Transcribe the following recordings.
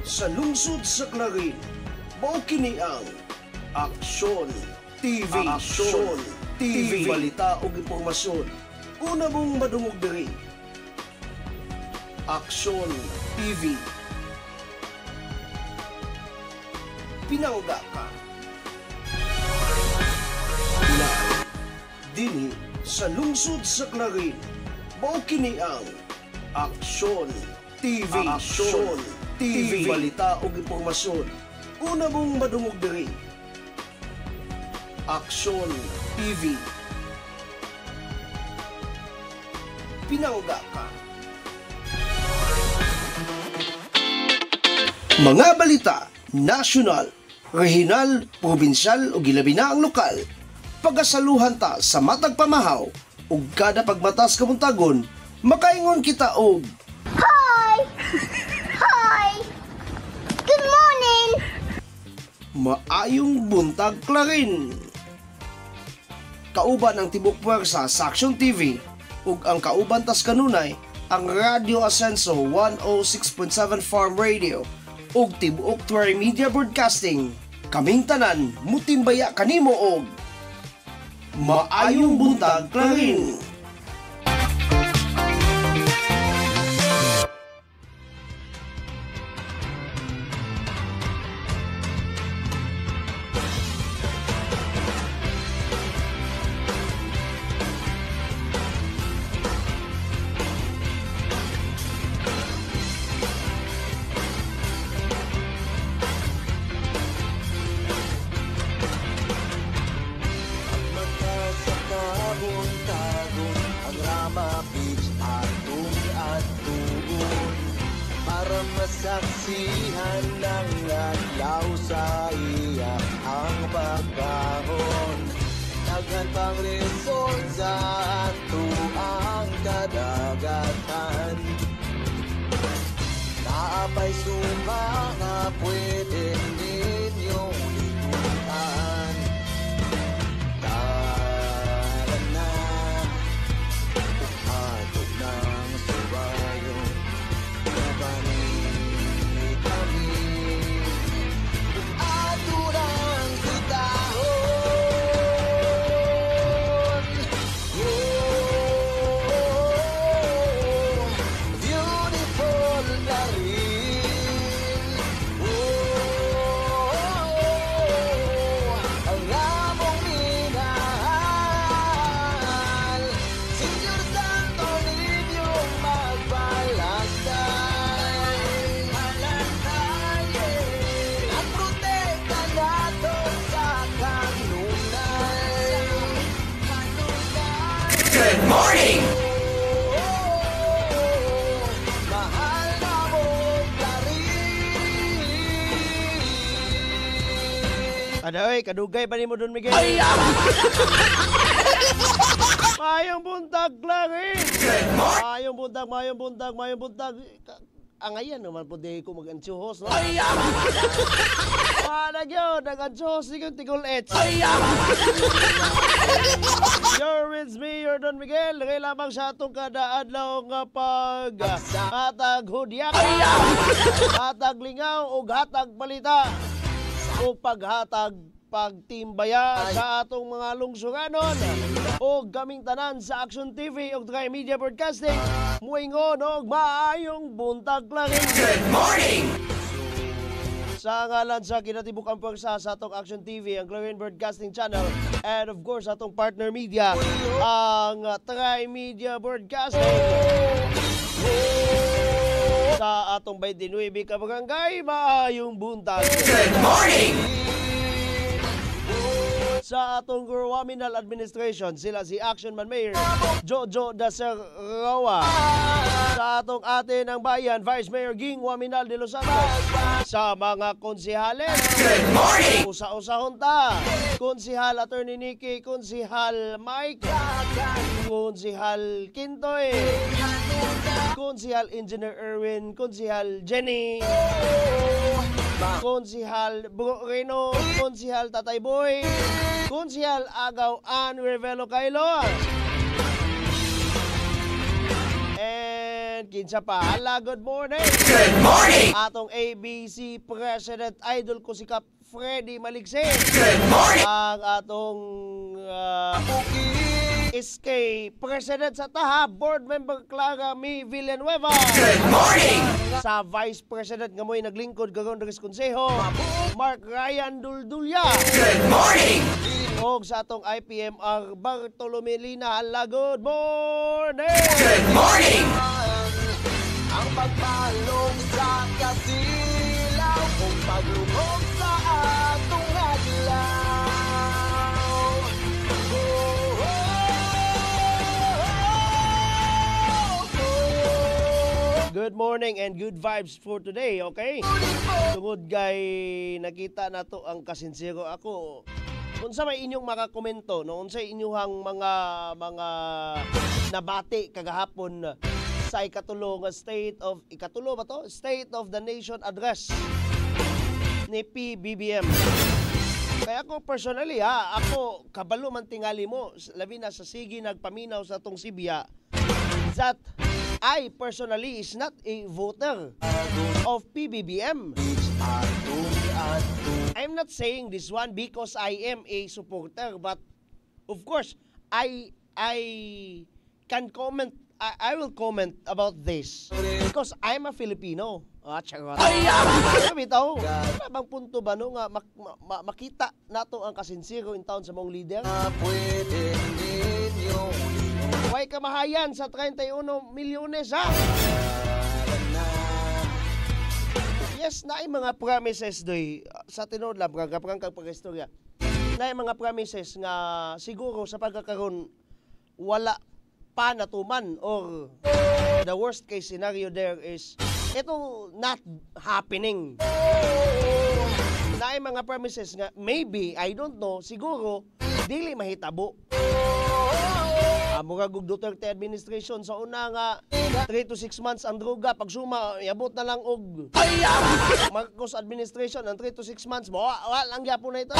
sa lungsod sa Clarin, mao kini ang Aksyon TV. Aksyon TV. Balita o impormasyon. Una mong madungog diri. Aksyon TV. Pinangga ka. Na dinhi sa lungsod sa Clarin, mao kini ang Aksyon TV. Aksyon TV. Balita o impormasyon. Una mong madungog diri. Aksyon TV. Pinangga ka. Mga balita, nasyonal, regional, probinsyal o gilabi na ang lokal. Pagasaluhan ta sa matag pamahaw ug kada pagmatas kamuntagon, makaingon kita og Hi! Hi! Good morning! maayong buntag Clarin. Kauban ang tibok puwersa sa Aksyon TV ug ang kauban tas kanunay ang Radio Ascenso 106.7 Farm Radio ug tibuok Tuwari Media Broadcasting. Kaming tanan mutimbaya kanimo og maayong buntag Clarin. Masaksihan ng adlaw sa iya ang pagkahon. Daghan pang resort sa ato ang kadagatan. Naapay suma nga pwede ninyong likutan. Tara na, atog ng subayon. Good morning! Aday, kadugay pa ni mo doon, Miguel. Mayong buntag lang eh. Mayong buntag. Ang ayan naman po di ko mag-ansyuhos, no? Manag yun, nag-ansyuhos ni kong tigol-ets. You're with me, you're Don Miguel. Lagay lamang sa atong kadaadlaw nga hatag hudyak, hatag lingaw, o hatag balita, o paghatag pagtimbaya sa atong mga lungsunganon o gaming tanan sa Aksyon TV o Tuwari Media Broadcasting. Muingon og maayong buntag lang. Good morning! Sa ngalan sa kinatibukang pwersa sa atong Aksyon TV, ang Clarin Broadcasting Channel, and of course atong partner media, ang Tuwari Media Broadcasting. Sa atong 29 ka barangay, maayong buntag. Good morning! Sa atong Waminal Administration, sila si Action Man Mayor Jojo Dasarawa. Sa atong atin ang bayan, Vice Mayor Ging Waminal de Los Santos. Sa mga konsihales, good morning! Usa-usahon ta. Konsihal Attorney Nikki, Konsihal Mike, Konsihal Kintoy, Konsihal Engineer Erwin, Konsihal Jenny, Konsihal Bro Reno, Konsihal Tatay Boy, Konsihal Agaw Ann Revelo Kailo, and And kinsa pa, hala, good morning. Good morning. Atong ABC President Idol ko si Kap Freddy Maligsin. Good morning. Ang atong SK President sa Taha, Board Member Clara Mi Villanueva. Good morning. Sa Vice President nga mo'y naglingkod gagon sa konseho, Mark Ryan Duldulya. Good morning. Og sa atong IPMR Bartolome Lina, hala, good morning. Good morning. Ang pagpalong sa kasilaw kung paglubog sa atong adlaw. Oh, oh, oh. Good morning and good vibes for today, okay? Tungod kay nakita na to ang kasinsiro ako. Unsa may inyong makakomento, no? Unsa inyong mga nabati kagahapon sa ikatulo nga State of the Nation Address ni PBBM. Kaya ako personally ako kabalo man tingali mo, labi na sa sige nagpaminaw sa tong Sibya that I personally is not a voter of PBBM. I'm not saying this one because I am a supporter, but of course I can comment. I will comment about this because I'm a Filipino. Charot. Sabi tao, wala bang punto ba no nga makita nato ang kasinsiro in town sa mong leader? Huwag kamahayan sa 31 milyones ha? Yes, na mga promises doy sa tinod lang kapag pag-istorya. Na mga promises nga siguro sa pagkakaroon wala pa natuman or the worst case scenario there is ito not happening. Na mga promises nga maybe, I don't know, siguro dili mahitabo. Murag Duterte administration sa una nga 3 to 6 months ang droga, pag suma yabot na lang og Marcos administration ang 3 to 6 months mo lang gyapon na ito.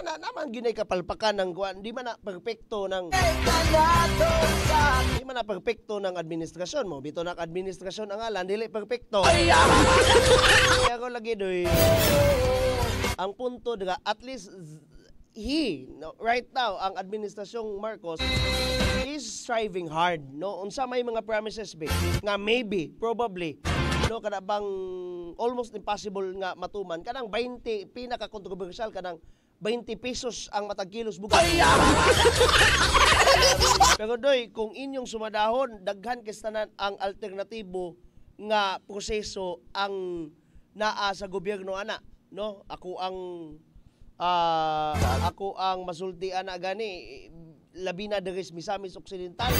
Naman ginay kapalpakan ng kuan, di man na perpekto ng administrasyon mo. Bito na administrasyon ang alan dili perpekto. Kaya ko lagi doy ang punto diga at least right now ang administrasyong Marcos is striving hard, no? Unsa may mga promises ba nga maybe, probably, no, kada bang almost impossible nga matuman, kanang 20 pinaka-controversial, kanang 20 pesos ang matag kilos bugas. Pero doy, kung inyong sumadahon, daghan kistanan ang alternatibo nga proseso ang naa sa gobyerno ana, no? Ako ang masultian na gani labi na deres Misamis Occidental,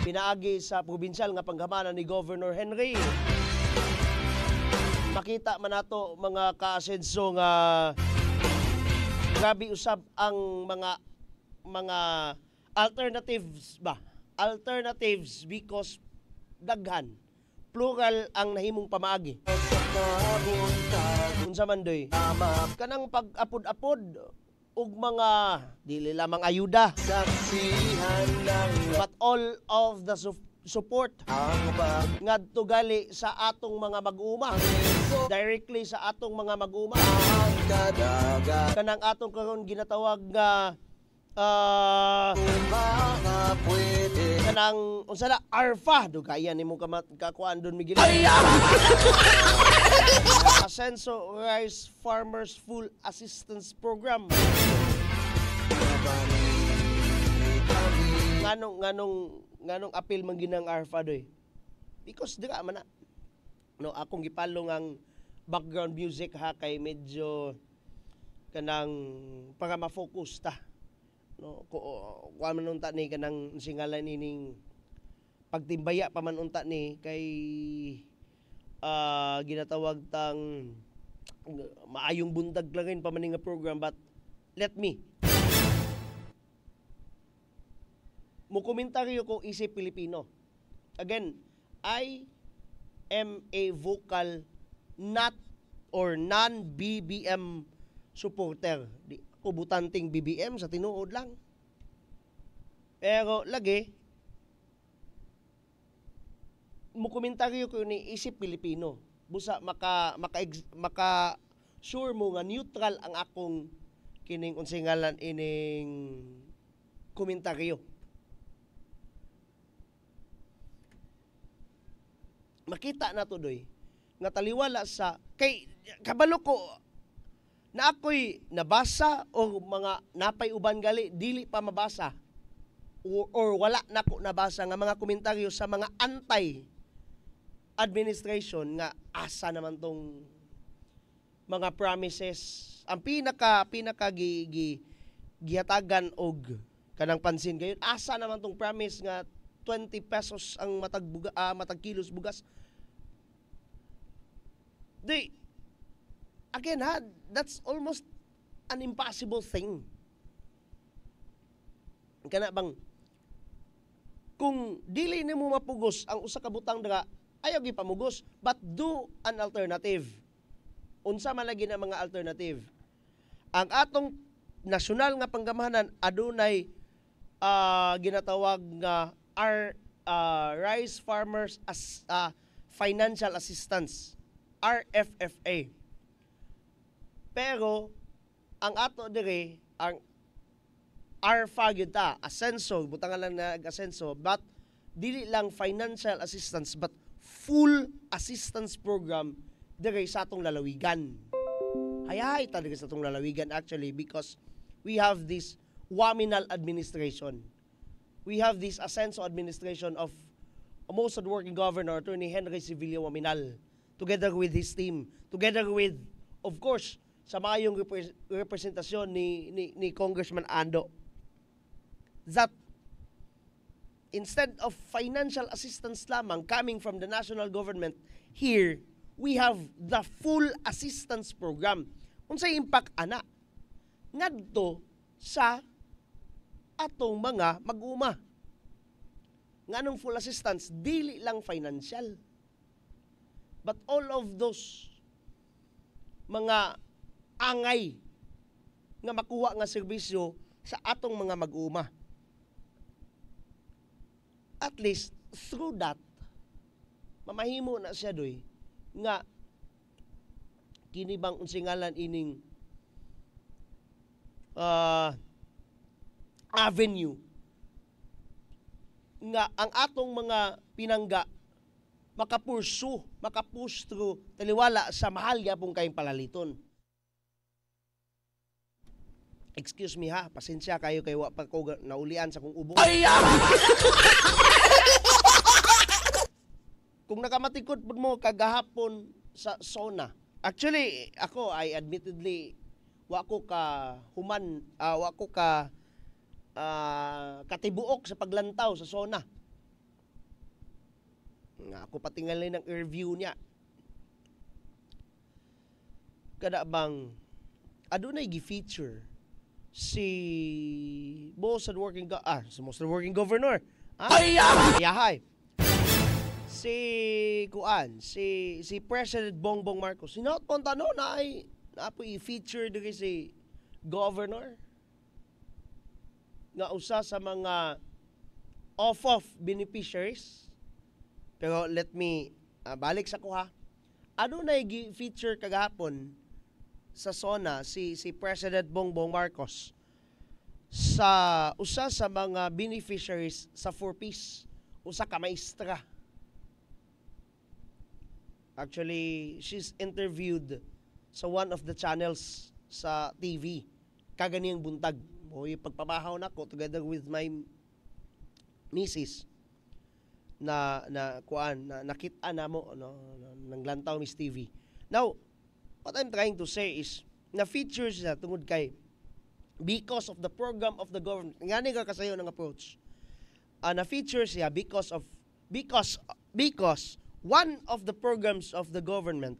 pinaagi sa probinsyal nga panggamanan ni Governor Henry. Makita man nato mga kaasenso nga grabe usab ang mga alternatives because daghan plural ang nahimong pamaagi. Unsa man doy kanang pag-apod-apod ug mga dili lamang ayuda but all of the support ngadto gali sa atong mga mag-uuma, directly sa atong mga mag-uuma, kanang atong karon ginatawag nga kanang unsa na ARFA dugayan nimo kakuan Don Miguel. Ascenso Rice Farmers Full Assistance Program. Nganong apil man ginang ARFA doy. Because dira man na. No, akong gipalong ang background music ha kay medyo kanang para ma-focus ta. No, ko man unta ni kanang singalan ining pagtimbaya pa man unta ni kay ginatawag tang maayong bundag langin pa man nga program, but let me mo komentaryo ko isip Pilipino. Again, I am a vocal not or non-BBM supporter. Di ko butanting BBM sa tinuod lang. Pero lagi mo komentaryo ko ni isip Pilipino. Busa maka sure mo nga neutral ang akong kining unsay ngalan ining komentaryo. Makita na to doy nga taliwala sa kay kabalo ko na ako'y nabasa o mga napay uban gali dili pa mabasa or wala na ko nabasa nga mga komentaryo sa mga anti-administration nga asa naman tong mga promises. Ang pinaka gihatagan og kanang pansin gayon, asa naman tong promise nga 20 pesos ang matag kilos bugas. Again ha, that's almost an impossible thing. Kana bang kung dili nimo mapugos ang usa ka butang daga, ayaw gi pamugos, but do an alternative. Unsa man lagi na mga alternative? Ang atong nasyonal nga panggamahanan adunay ginatawag nga Rice Farmers Financial Assistance, RFFA. Pero ang ato dire ang ARFA gyud ta, Asenso, butangan lang na Asenso, but dili lang financial assistance but full assistance program dire sa atong lalawigan. Hayay talaga sa atong lalawigan actually because we have this Waminal administration. We have this Asenso administration of most of the working governor, Attorney Henry Sibilio Waminal, together with his team, together with, of course, sa maayong representasyon ni Congressman Ando, that instead of financial assistance lamang coming from the national government, here we have the full assistance program. Unsay impact ana ngadto sa atong mga mag-uma. Nganong full assistance dili lang financial, but all of those mga angay nga makuha nga serbisyo sa atong mga mag-uma. At least through that mamahimo na siya doy nga kini bang unsay ngalan ining avenue nga ang atong mga pinangga makapush through taliwala sa mahal gyapon kayong palaliton. Excuse me ha, pasensya kayo kay wa pa ko naulian sa kong ubo. Kung nakamatikot mo kagahapon sa SONA. Actually, ako I admittedly wa ko ka katibuok sa paglantaw sa SONA. Nga ako patingalin ng review niya. Kada bang adunay gi-feature si most of the working governor. Yahay. Si President Bongbong Marcos. Sinaot pong tanong na ay po i-feature diri si governor nga usa sa mga off beneficiaries. Pero let me balik sa kuha. Ano na i-feature kagahapon sa SONA si President Bongbong Marcos sa usa sa mga beneficiaries sa 4Ps, usa ka maestra. Actually, she's interviewed sa one of the channels sa TV. Kaganiyang buntag. Mo'y pagpabahaw na ko together with my misis na nakita na mo ng Lantaw Miss TV. Now, what I'm trying to say is na features na tungod kay because of the program of the government. Ngani ka kasayo ng approach. Na features siya because one of the programs of the government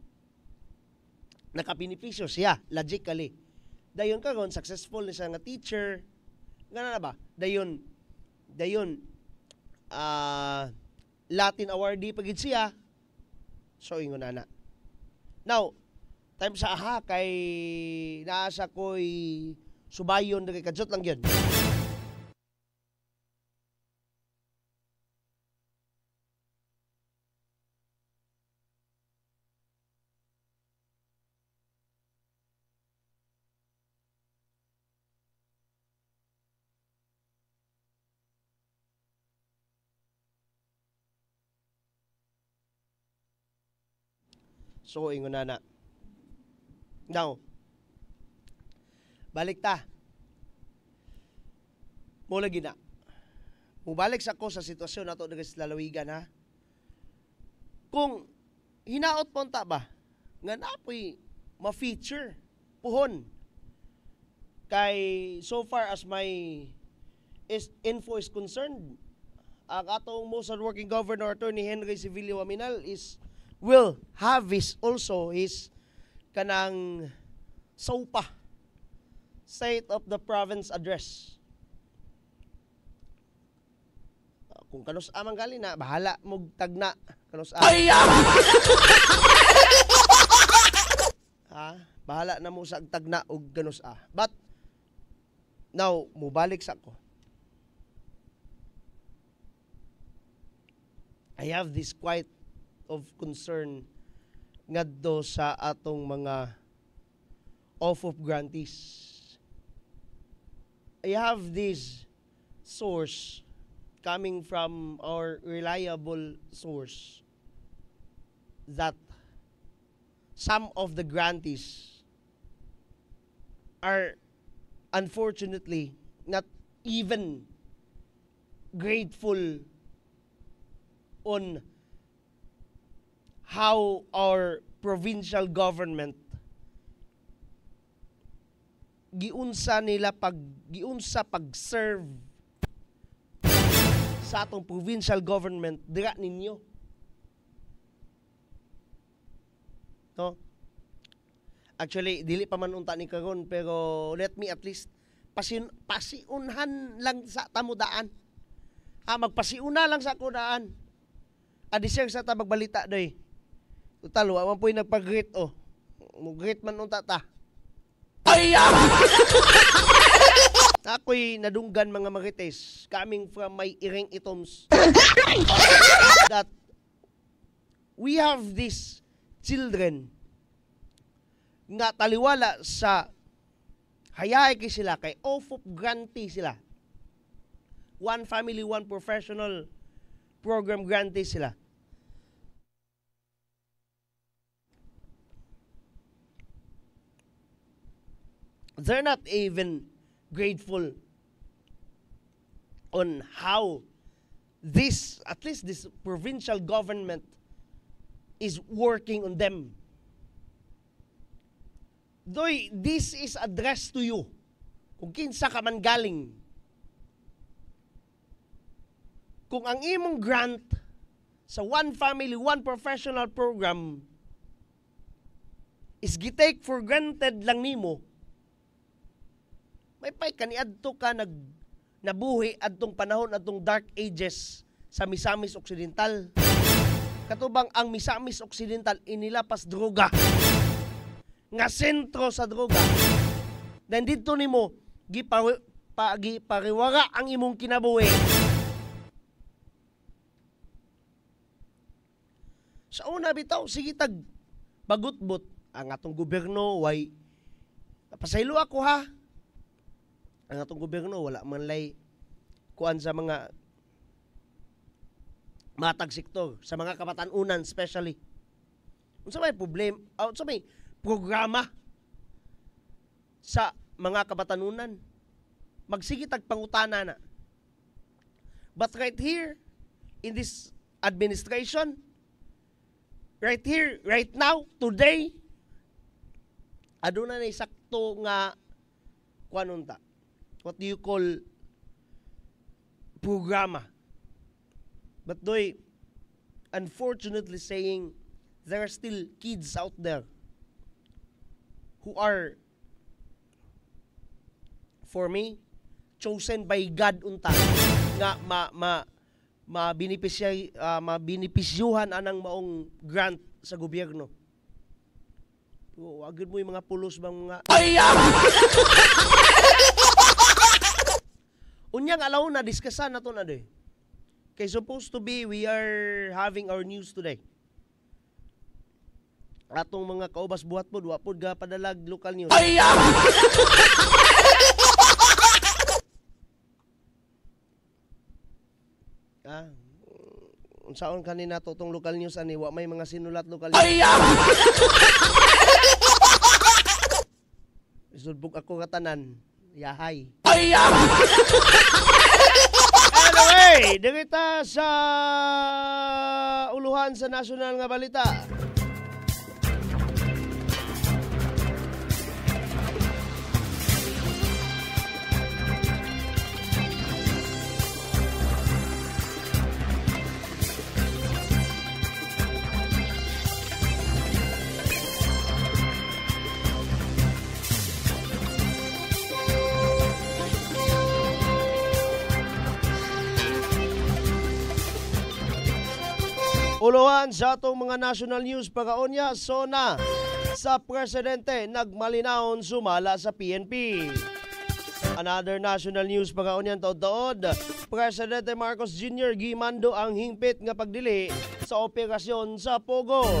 nakabinipisyo siya logically. Dayon karon successful ni siya nga teacher. Ngana na ba? Dayon Latin awardee pagid siya. So ingon na. Now, time sa aha kay naasa ko'y subayon dagay kadjot lang yun. So ingon na. Now, balik ta. Mo lagi na. Mubalik sa ko sa sitwasyon nato diri sa lalawigan ha. Kung hinaot po ta ba nga napoy ma-feature puhon kay so far as my info is concerned, ang atong most hardworking governor attorney Henry Civilio Waminal will have also his kanang SOPA, State of the Province Address. Kung kanus amang gali na, bahala mog tagna kanus bahala na mo sa tagna og kanus But now, mubalik sa ko. I have this quite of concern ngadto sa atong mga off-of grantees. I have this source coming from our reliable source that some of the grantees are unfortunately not even grateful on how our provincial government giunsa pag-serve sa atong provincial government dira ninyo. No? Actually, dili pa man unta ni karon pero let me at least pasiunhan lang sa tamudaan. Magpasiuna lang sa kunaan. Adisir sa ta magbalita doy. Total, wa man po'y nagpag-greet Mo-greet man unta ta. Ako'y nadunggan mga marites coming from my iring itoms that we have these children nga taliwala sa hayay kay sila kay off-of grantee sila. One family, one professional program grantee sila. They're not even grateful on how at least this provincial government is working on them. Doy, this is addressed to you. Kung kinsa ka man galing. Kung ang imong grant sa one family, one professional program is gitake for granted lang nimo, may pay kaniadto ka nabuhi adtong panahon adtong dark ages sa Misamis Occidental. Katubang ang Misamis Occidental inilapas droga. Nga sentro sa droga. Nandito nimo gipariwara ang imong kinabuhi. Sa una bitaw sige tag bagutbot ang atong gobyerno way napasaylo ako ha. Ang atong gobyerno wala man lay kuan sa mga matag sektor, sa mga kabatanunan especially. Unsa may problem, unsa may programa sa mga kabatanunan? Magsige tag pangutana na. But right here in this administration, right here, right now, today, aduna na sakto nga kuan unta. What do you call programa? But doy, unfortunately saying, there are still kids out there who are, for me, chosen by God unta nga mabinipisyuhan anang maong grant sa gobyerno. Wagid mo yung mga pulos bang mga unyang alaw na diskasan nato na doy. Kay supposed to be we are having our news today. Atong mga kaubas buhat pod wa pod ga padalag local news. unsaon kanina totong local news ani wa may mga sinulat local news. Isudbog ako katanan. Yahay. Anyway, dito sa uluhan sa national nga balita. Uluhan sa atong mga national news pagkaonya, SONA sa presidente nagmalinaon sumala sa PNP. Another national news pagkaonyan taod-taod, Presidente Marcos Jr. gimando ang hingpit nga pagdili sa operasyon sa Pogo.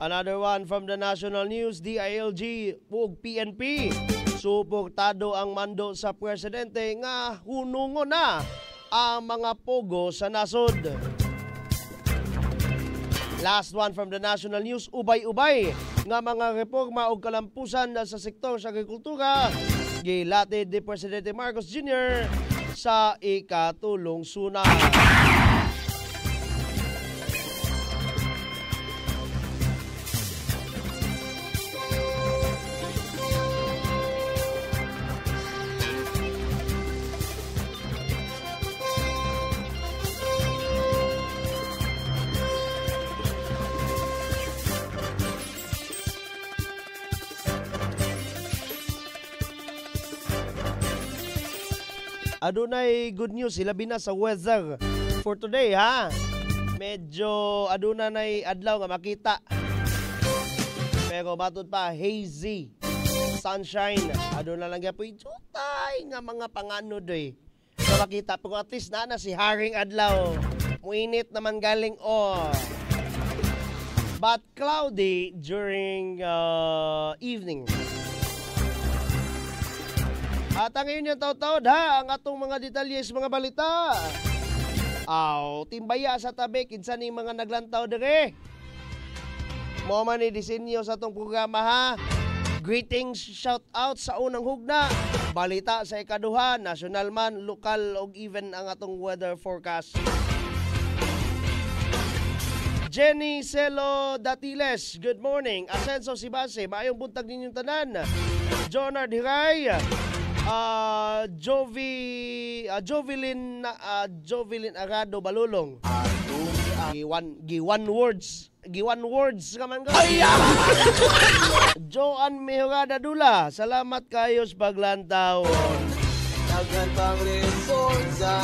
Another one from the national news, DILG ug PNP suportado ang mando sa presidente nga hunungon na ang mga pogo sa nasod. Last one from the national news, ubay-ubay nga mga reforma o kalampusan sa sektor sa agrikultura gilatid ni Presidente Marcos Jr. sa ikatulong suna. Adunay good news, ilabi na sa weather for today ha. Medyo aduna nay adlaw nga makita. Pero batud pa hazy. Sunshine. Aduna lang gyapon jutay nga mga panganod eh. So makita pero at least na si haring adlaw. Muinit naman galing but cloudy during evening. At ang ngayon yung taod-taod ha, ang atong mga detalye sa mga balita. Timbaya sa tabi, kinsa ni mga naglantaw dire. Mo man ni disenyo sa atong programa ha. Greetings, shout out sa unang hugna. Balita sa ikaduha, national man, lokal og even ang atong weather forecast. Jenny Celo Datiles, good morning. Asenso Sibase, maayong buntag ninyong tanan. Jonard Hiray, Jovelyn Arado Balulong. Giwan words ka man ka. Joan Mejorada Dula, salamat kayo sa paglantaw. Daghan pang resort sa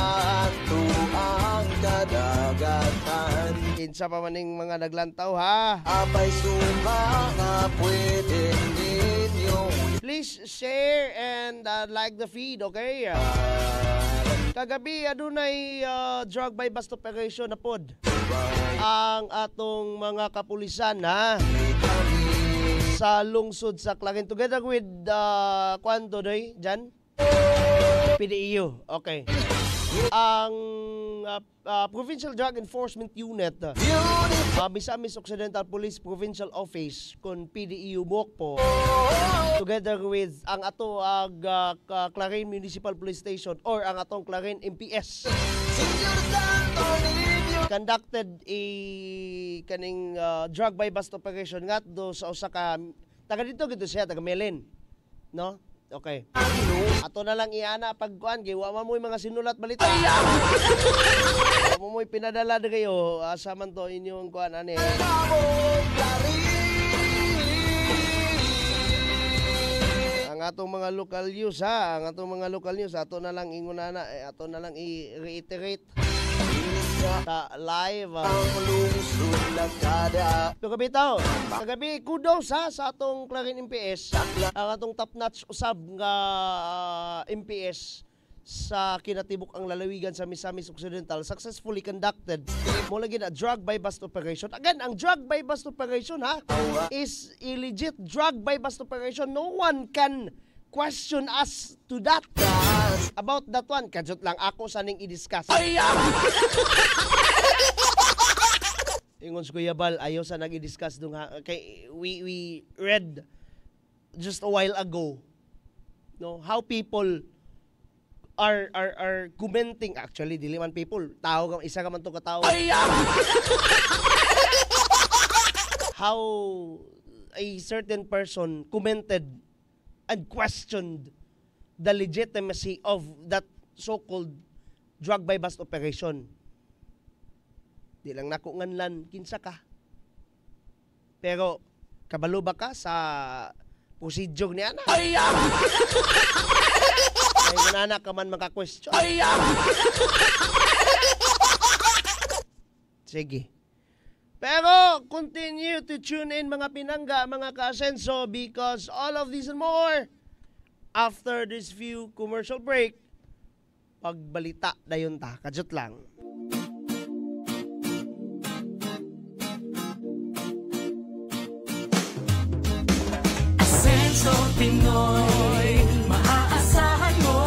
tuang kadagatan. Kinsa pa maning mga naglantaw ha. Apay suma nga pwede ninyo. Please share and like the feed, okay? Kagabi adunay drug by bust operation na pod ang atong mga kapulisan ha sa lungsod sa Clarin together with kwanto day dyan PDEU, okay. Ang Provincial Drug Enforcement Unit, Misamis Occidental Police Provincial Office kun PDEU Mokpo together with ang ato Clarin Municipal Police Station or ang atong Clarin MPS conducted kaning drug by bust operation ngadto sa usa ka taga dito siya taga Melin, no? Okay. Ato na lang iana pagkuan kay wa man moy mga sinulat balita. Wa mo moy pinadala de kayo asa man to inyong kuan ani. Ang atong mga local news ha, ang atong mga local news ato na lang inguna na ato na lang i-reiterate ta live kagabi tao kagabi kudos ha sa atong Clarin MPS ang atong top notch usab nga MPS sa kinatibuk ang lalawigan sa Misamis Occidental successfully conducted mo lagi na drug by bust operation. Again, ang drug by bust operation ha is a legit drug by bust operation. No one can question us to that. About that one, kadyot lang ako sa ning i-discuss. Ingon si Kuya Bal, ayaw sa nag-i-discuss dun ha. Kay, we read just a while ago, no, how people are commenting. Actually, dili man people, tao, isa ka man to katao. How a certain person commented and questioned the legitimacy of that so-called drug by bust operation. Di lang nako nganlan kinsa ka. Pero kabalo ba ka sa prosedyong ni ana? Ay nana ka man maka-question. Sige. Pero continue to tune in mga pinangga, mga ka-asenso, because all of this and more after this few commercial break, pagbalita dayon ta, kadyot lang. Asenso Pinoy, maaasahan mo,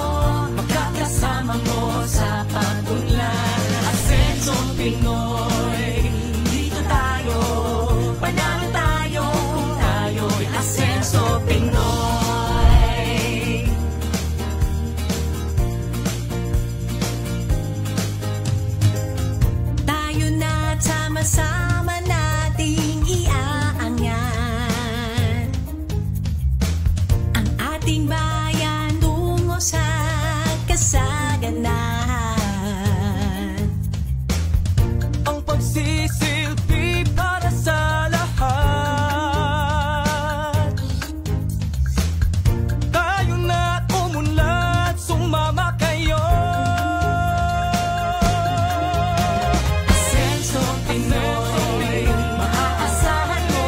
magkakasama mo sa pag-unlad. Asenso Pinoy, dito tayo, panalo tayo, kung tayo'y Asenso Pinoy. Tayo na sama-sama nating iaangat ang ating bayan tungo sa kasaganahan. Ang pagsisilbi para sa lahat. Tayo na umunlad, sumama kayo. Asenso Pinoy, maaasahan mo,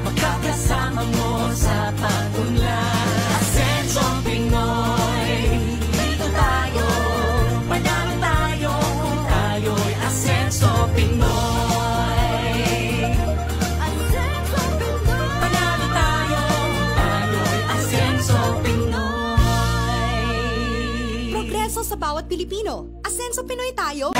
magkakasama mo sa pag-unlad. Asenso Pinoy, dito tayo, panalo tayo, kung tayo'y Asenso Pinoy. Asenso Pinoy, panalo tayo, kung tayo'y Asenso Pinoy. Progreso sa bawat Pilipino. Asenso Pinoy tayo.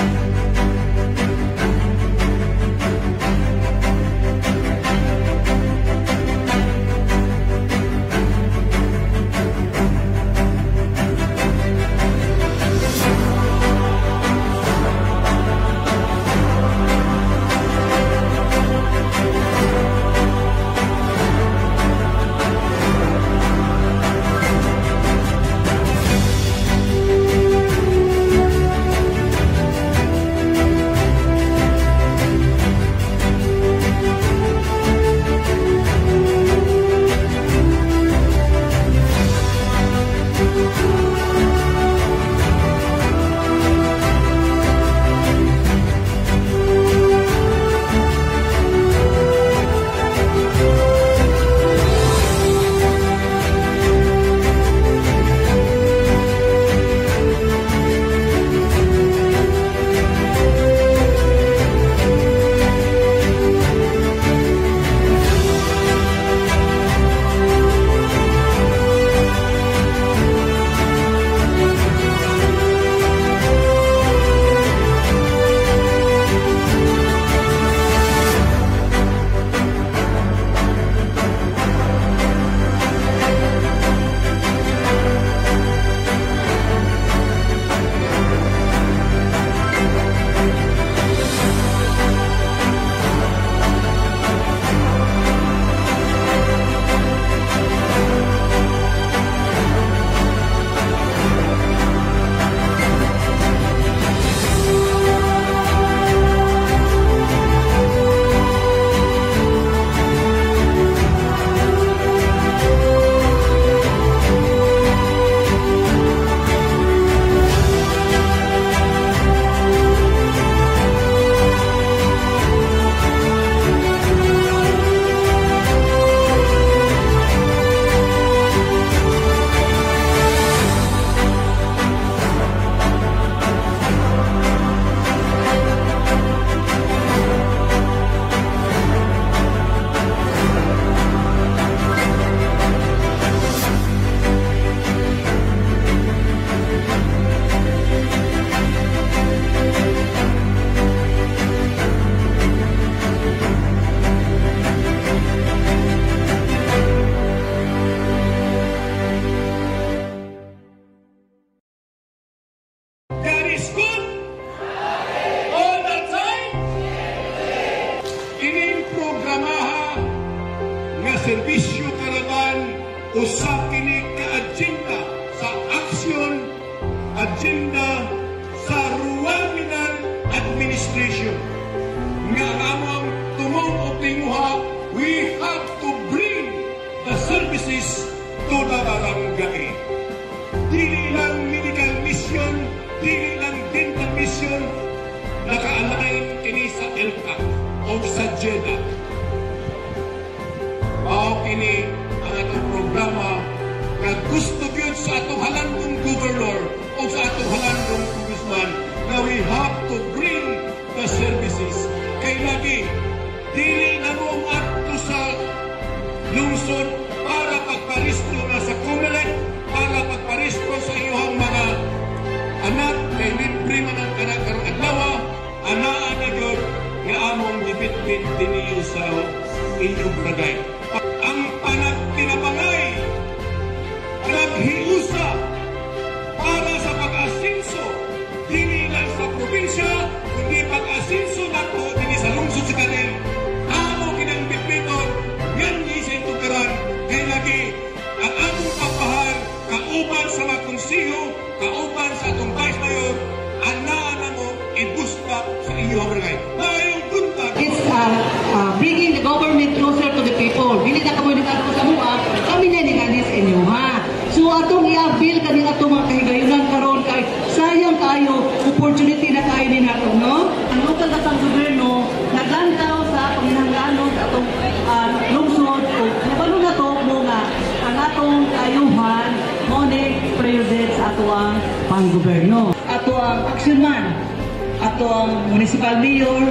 serbisyo karaban usab kini ka agenda sa aksyon agenda sa Rural Minan Administration nga among tumong o tinguha, we have to bring the services to the barangay. Dili lang medical mission, dili lang dental mission, naka-align kini sa ELCAC o sa JEDA. Mao kini ang atong programa na gusto gyud sa atong halandong governor o sa atong halandong congressman na we have to bring the services. Kay lagi, dili na mo ato sa lungsod para pagparisto na sa COMELEC, para pagparisto sa iyong mga anak, kay libre man ang anak karong adlaw, anaan na yun nga among dibit-bit diniyo sa inyong barangay. Ang pinapangay, naghiusa para sa pag-asinso, dili lang sa probinsya, kundi pag-asinso na po dili sa lungsod sa kanil. Amo kinang bitbiton, yan ni sa itukaran, kay lagi ang among papahal, kauban sa mga konsiyo, kauban sa atong vice mayor, anaan na mo ibusta sa inyong barangay. Mayong buntag. It's bringing the government closer to the people. Dili na komunikat ko sa mua, kami na ni sa inyo, ha? So atong i-avail kani atong mga kahigayunan karon kay sayang kayo opportunity na kayo ni nato, no? Ang local gatang gobyerno naglantaw sa panginahanglanon sa atong lungsod o nabalo na to mo nga ang atong kaayuhan mo ni priority sa ato ang panggobyerno. Ato ang action man, ato ang municipal mayor,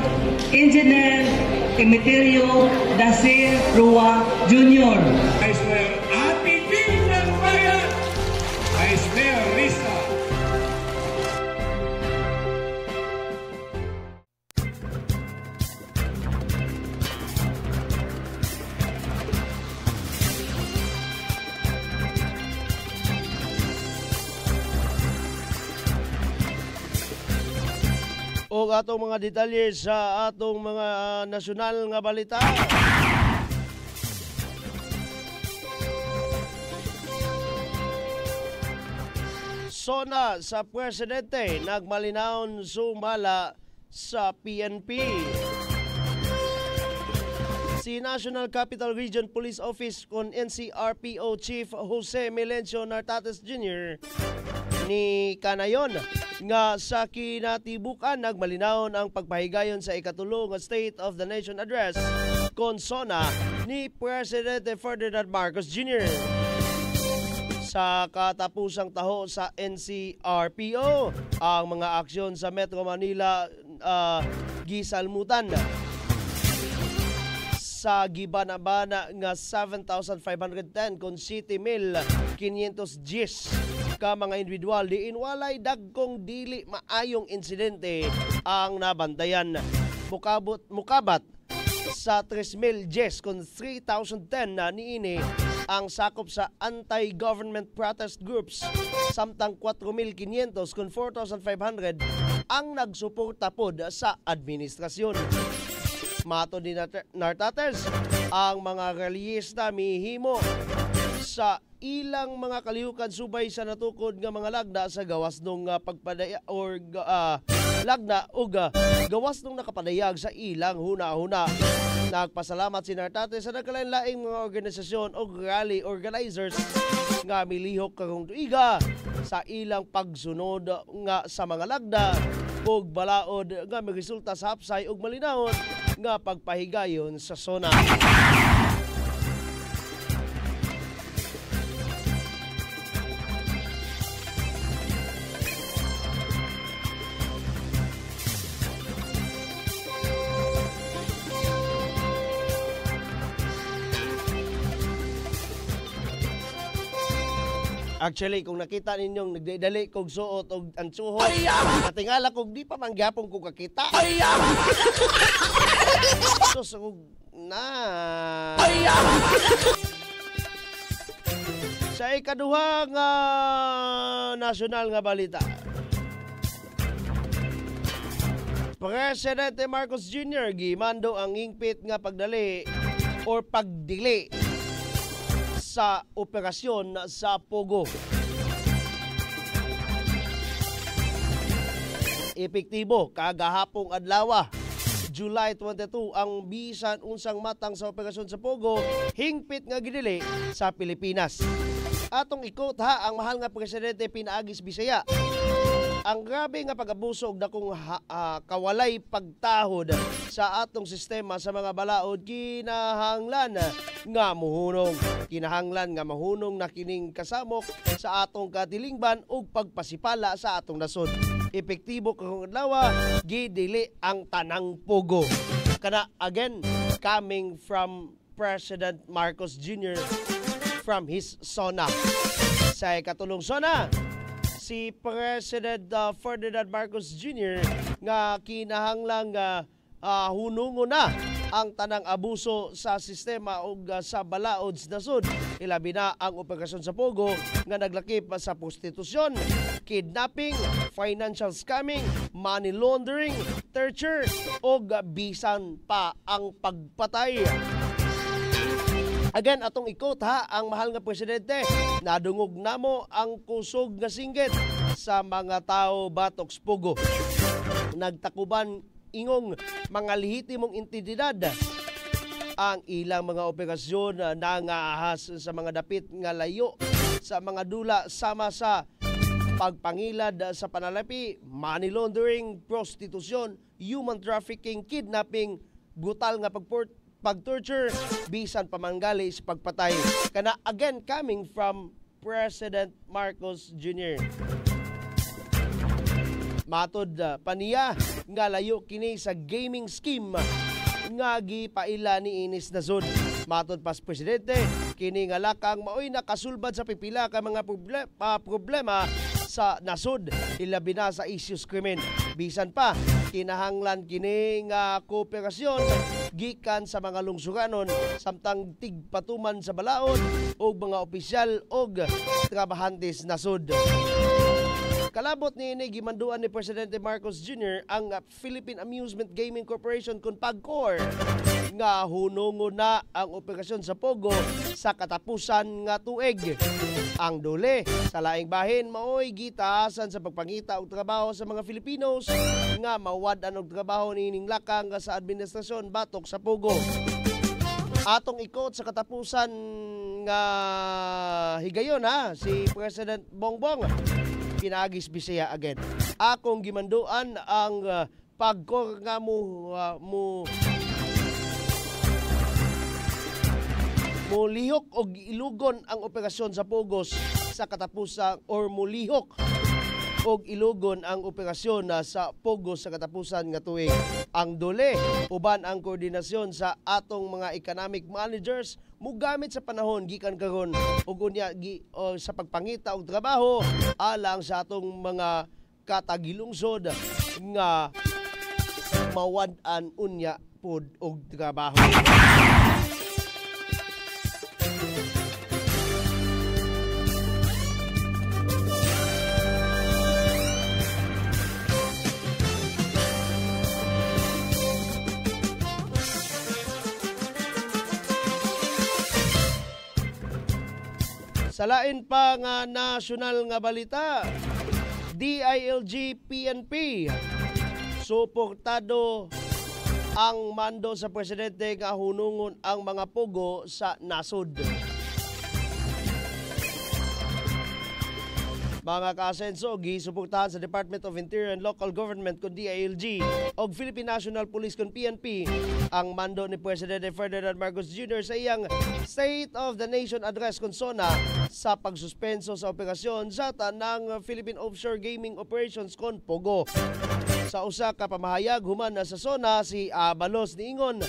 engineer Emeterio Dasil Rua Jr. Vice Mayor Ati Ping ng Bayan, Vice Mayor Risa. O atong mga detalye sa atong mga nasyonal nga balita. Sona sa presidente nagmalinaon sumala sa PNP. Si National Capital Region Police Office kon NCRPO Chief Jose Melencio Nartates Jr. ni kanayon nga sa kinatibukan nagmalinaon ang pagpahigayon sa ikatulo nga State of the Nation Address kon Sona ni Presidente Ferdinand Marcos Jr. Sa katapusang taho sa NCRPO, ang mga aksyon sa Metro Manila gisalmutan sa gibana-bana nga 7,510 kon 7,510 ka mga individual diin walay dagkong dili maayong insidente ang nabantayan. Mukabat sa 3,010 kon 3,010 na niini ang sakop sa anti-government protest groups, samtang 4,500 kon 4,500 ang nagsuporta pod sa administrasyon. Mato ni Nartates, ang mga reliyista mihimo sa ilang mga kalihukan subay sa natukod nga mga lagda sa gawas nung pagpadaya or lagda o gawas nung nakapadayag sa ilang huna-huna. Nagpasalamat si Nartates sa nagkalain-laing mga organisasyon o rally organizers nga milihok karong tuiga sa ilang pagsunod nga sa mga lagda ug balaod nga miresulta sa hapsay ug malinawon nga pagpahigayon sa Sona. Actually, kung nakita ninyong nagdadali kog suot og ang suhot, natingala kog di pa mangyapon ko kakita. Sus, na. Sa ikaduha nga nasyonal nga balita, Presidente Marcos Jr. gimando ang ingpit nga pagdali or pagdili sa operasyon sa Pogo. Epektibo kagahapong adlaw, July 22 ang bisan unsang matang sa operasyon sa Pogo hingpit nga gidili sa Pilipinas. Atong ikot ha ang mahal nga presidente pinaagis Bisaya. Ang grabe nga pag-abuso og dakong kawalay pagtahod sa atong sistema sa mga balaod kinahanglan nga muhunong. Kinahanglan nga mahunong na kining kasamok sa atong katilingban ug pagpasipala sa atong nasod. Epektibo karong adlaw gidili ang tanang Pogo. Kana again coming from President Marcos Jr. from his SONA. Sa katulong SONA, si President Ferdinand Marcos Jr. nga kinahanglang hunungo na ang tanang abuso sa sistema o sa balaod sa nasod. Ilabi na ang operasyon sa Pogo nga naglakip sa prostitusyon, kidnapping, financial scamming, money laundering, torture o bisan pa ang pagpatay. Again, atong ikot ha, ang mahal nga presidente, nadungog namo ang kusog nga singgit sa mga tao batok sa Pogo. Nagtakuban ingong mga lehitimong entidad ang ilang mga operasyon na nangaahas sa mga dapit nga layo sa mga dula sama sa pagpangilad sa panalapi, money laundering, prostitusyon, human trafficking, kidnapping, brutal nga pag-torture, bisan pamanggali sa pagpatay. Kana again coming from President Marcos Jr. Matod paniya nga layo kini sa gaming scheme nga gipaila ni Inis Nasod. Matod pas presidente, kini nga lakang maoy nakasulbad sa pipila ka mga problema sa nasod, ilabi na sa issues krimen. Bisan pa kinahanglan kini nga kooperasyon gikan sa mga lungsuranon samtang tigpatuman sa balaod o mga opisyal o trabahantes nasod. Kalabot ni gimanduan ni Presidente Marcos Jr. ang Philippine Amusement Gaming Corporation kung PAGCOR nga hunungon na ang operasyon sa Pogo sa katapusan nga tuig. Ang duli sa laing bahin maoy gitaasan sa pagpangita og trabaho sa mga Filipinos nga mawad-an og trabaho niining lakang sa administrasyon batok sa Pogo. Atong ikot sa katapusan nga higayon ha, si President Bongbong pinagis Bisaya again. Akong gimanduan ang PAGCOR nga mulihok og ilugon ang operasyon sa Pogos sa katapusan or mulihok og ilugon ang operasyon sa Pogos sa katapusan nga tuig. Ang dole uban ang koordinasyon sa atong mga economic managers mugamit sa panahon gikan karon ug unya sa pagpangita og trabaho alang sa atong mga katagilungsod nga mawad-an unya pod og trabaho. Sa lain pa nga nasyonal nga balita, DILG PNP suportado ang mando sa presidente nga hunungon ang mga Pogo sa nasod. Mga kaasenso, gisuportahan sa Department of Interior and Local Government kung DILG o Philippine National Police kung PNP ang mando ni Presidente Ferdinand Marcos Jr. sa iyang State of the Nation Address kung SONA sa pagsuspenso sa operasyon sa tanang Philippine Offshore Gaming Operations kon Pogo. Sa usa ka pamahayag human na sa SONA, si Abalos niingon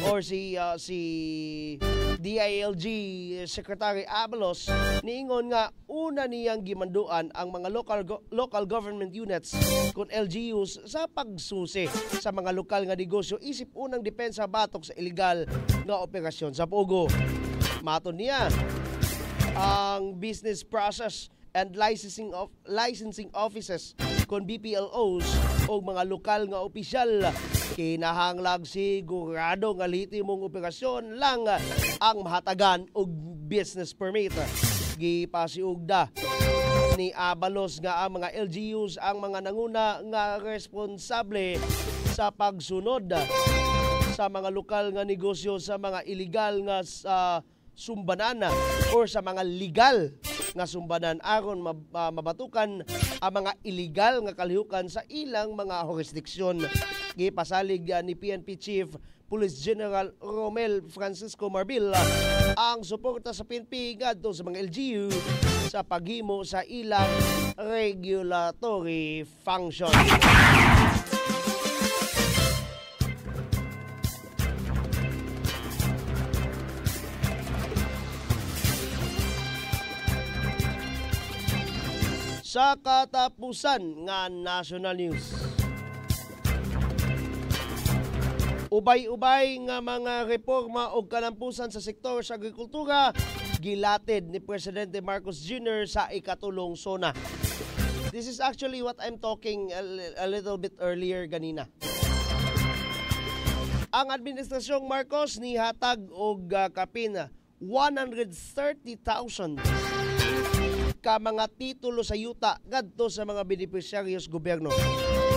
or si DILG Secretary Abalos niingon nga una niyang gimanduan ang mga local government units kun LGUs sa pagsusi sa mga lokal nga negosyo isip unang depensa batok sa illegal nga operasyon sa Pogo. Maton niya ang business process and licensing offices kon BPLOs o mga lokal nga opisyal Kinahanglang sigurado nga litimong operasyon lang ang mahatagan og business permit. Gipasiugda ni Abalos nga ang mga LGUs ang mga nanguna nga responsable sa pagsunod sa mga lokal nga negosyo sa mga illegal nga sumbanan or sa mga legal nga sumbanan aron mabatukan ang mga illegal nga kalihukan sa ilang mga jurisdiksyon. Gipasalig ni PNP Chief Police General Romel Francisco Marbil ang suporta sa PNP ngadto sa mga LGU sa paghimo sa ilang regulatory function. Sa katapusan nga national news, ubay-ubay nga mga reforma o kalampusan sa sektor sa agrikultura gilatid ni Presidente Marcos Jr. sa ikatulong SONA. This is actually what I'm talking a little bit earlier ganina. Ang Administrasyong Marcos nihatag og kapin 130,000 ka mga titulo sa yuta ngadto sa mga benepisyariyos gobyerno.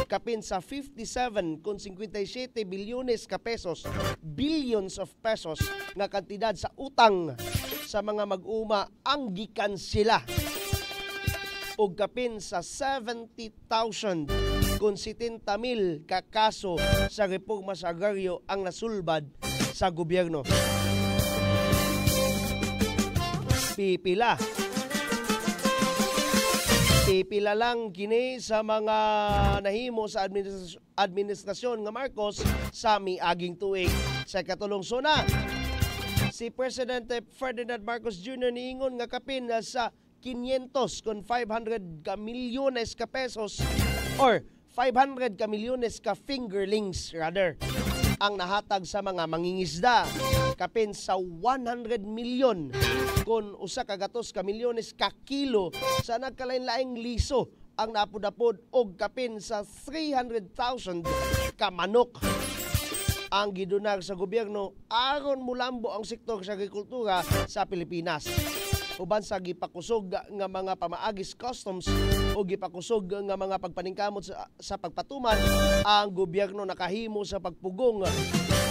Kapin sa 57 kung 57 bilyones ka pesos, billions of pesos nga kantidad sa utang sa mga mag-uma ang gikansela. Og kapin sa 70,000 kung 70,000 ka kaso sa reforma sa agraryo ang nasulbad sa gobyerno. Pipila lang kini sa mga nahimo sa administrasyon nga Marcos sa miaging tuig. Sa katulong SONA, si Presidente Ferdinand Marcos Jr. niingon nga kapin sa 500 kon 500 ka milyones ka pesos or 500 ka milyones ka fingerlings rather ang nahatag sa mga mangingisda. Kapin sa 100 milyon kon usa ka gatos ka milyones ka kilo sa nagkalain-laing liso ang napud-apod og kapin sa 300,000 ka manok ang gidunag sa gobyerno aron mulambo ang sektor sa agrikultura sa Pilipinas. Uban sa gipakusog nga mga pamaagis customs o gipakusog nga mga pagpaningkamot sa pagpatuman, ang gobyerno nakahimo sa pagpugong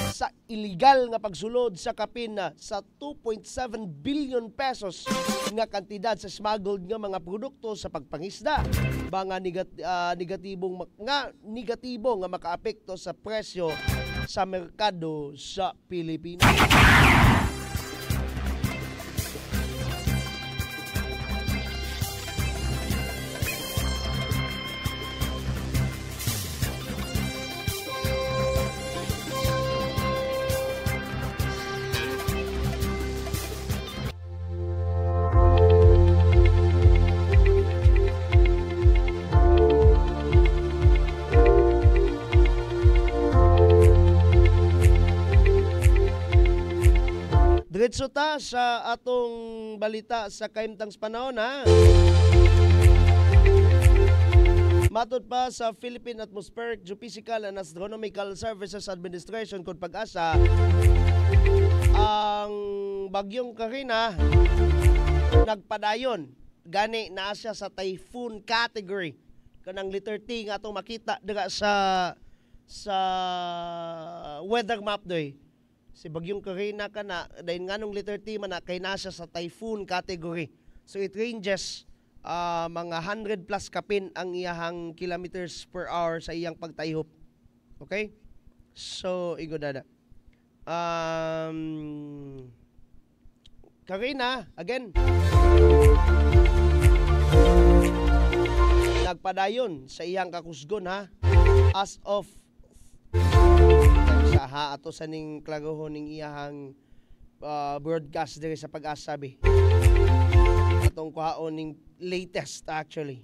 sa illegal nga pagsulod sa kapin sa 2.7 billion pesos nga kantidad sa smuggled nga mga produkto sa pagpangisda. Mga negatibo nga makaapekto sa presyo sa merkado sa Pilipinas. Diretso ta sa atong balita sa kaimtangs panahon ha. Matod pa sa Philippine Atmospheric, Geophysical and Astronomical Services Administration kung PAGASA, ang bagyong Karina nagpadayon gani na siya sa typhoon category. Kanang letter T nga atong makita dira sa weather map doy. Si bagyong Karina kana dahil nganong letter T man kay nasa sa typhoon category. So it ranges mga 100 plus kapin ang iyahang kilometers per hour sa iyang pagtayhop. Okay? So igodada. Karina again. Nagpadayon sa iyang kakusgon ha. As of sa ato sa ning klagohon ning iyahang broadcast diri sa PAGASA atong kuhaon ning latest actually.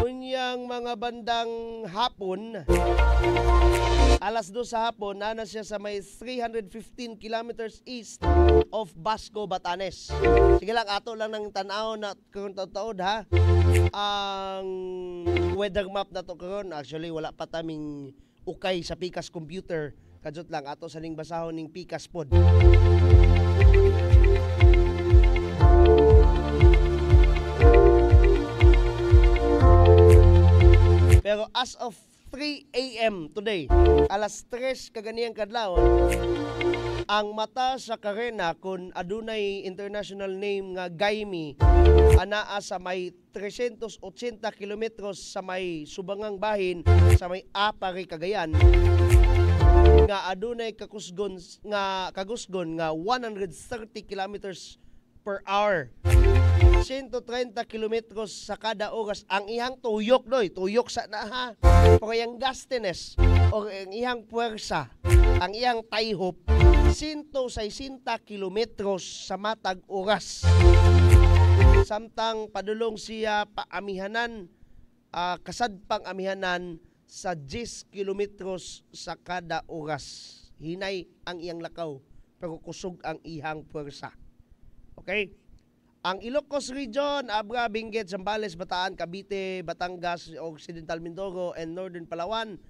Unyang mga bandang hapon, alas 2 sa hapon, nana siya sa may 315 kilometers east of Basco, Batanes. Sige lang, ato lang ng tanaw na karon taud ha. Ang weather map na to karon, actually wala pa taming ukay sa Pikas computer. Kadjot lang ato sa ning basahon ning Pikas pod. Pero as of 3 a.m. today, alas 3 kaganiyang kadlaw, ang mata sa Carena kung adunay international name nga Gaimi, anaa sa may 380 kilometros sa may subangang bahin sa may Apari, Cagayan, nga adunay kagusgon nga 130 kilometers per hour. 130 kilometros sa kada oras ang ihang tuyok doy, tuyok sa na ha. Pero yung gustiness o ang ihang puwersa, ang ihang taihop 160 kilometros sa matag oras. Samtang padulong siya paamihanan, kasadpang amihanan sa 10 kilometros sa kada oras. Hinay ang iyang lakaw pero kusog ang ihang puwersa. Okay? Ang Ilocos Region, Abra, Benguet, Zambales, Bataan, Cavite, Batangas, Occidental Mindoro, and Northern Palawan,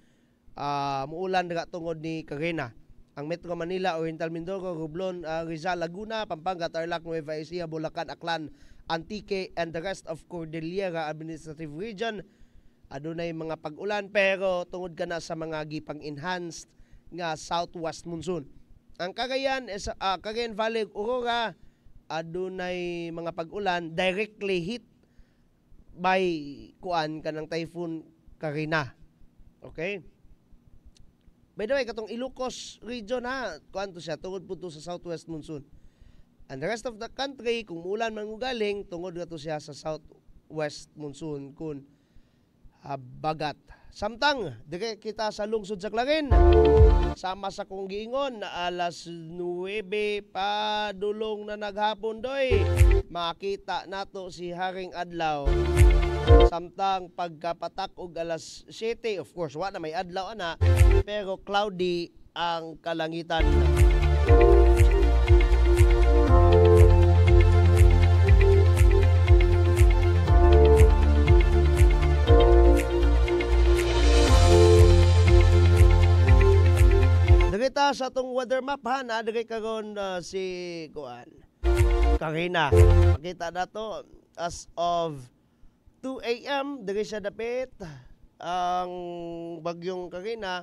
muulan daga tungod ni Carena. Ang Metro Manila, Oriental Mindoro, Romblon, Rizal, Laguna, Pampanga, Tarlac, Nueva Ecija, Bulacan, Aklan, Antique, and the rest of Cordillera Administrative Region, adunay mga pag-ulan pero tungod ka na sa mga gipang-enhanced nga southwest monsoon. Ang Cagayan, Cagayan Valley, Aurora, adunay mga pag-ulan directly hit by kuan kanang typhoon Carina. Okay? By the way, katong Ilocos region ha, kuan to siya tungod po to sa southwest monsoon. And the rest of the country, kung ulan man galing, tungod na to siya sa southwest monsoon kun bagat. Samtang dire kita sa lungsod sa Clarin, sama sa kong giingon na alas 9 pa dulong na naghapon doy, makita nato si Haring Adlaw. Samtang pagkapatak og alas 7, of course wa na may adlaw ana, pero cloudy ang kalangitan. Kita sa atong weather map ha, naadagay karon si kuan Carina. Makita nato as of 2 a.m. diri siya dapit ang bagyong Carina.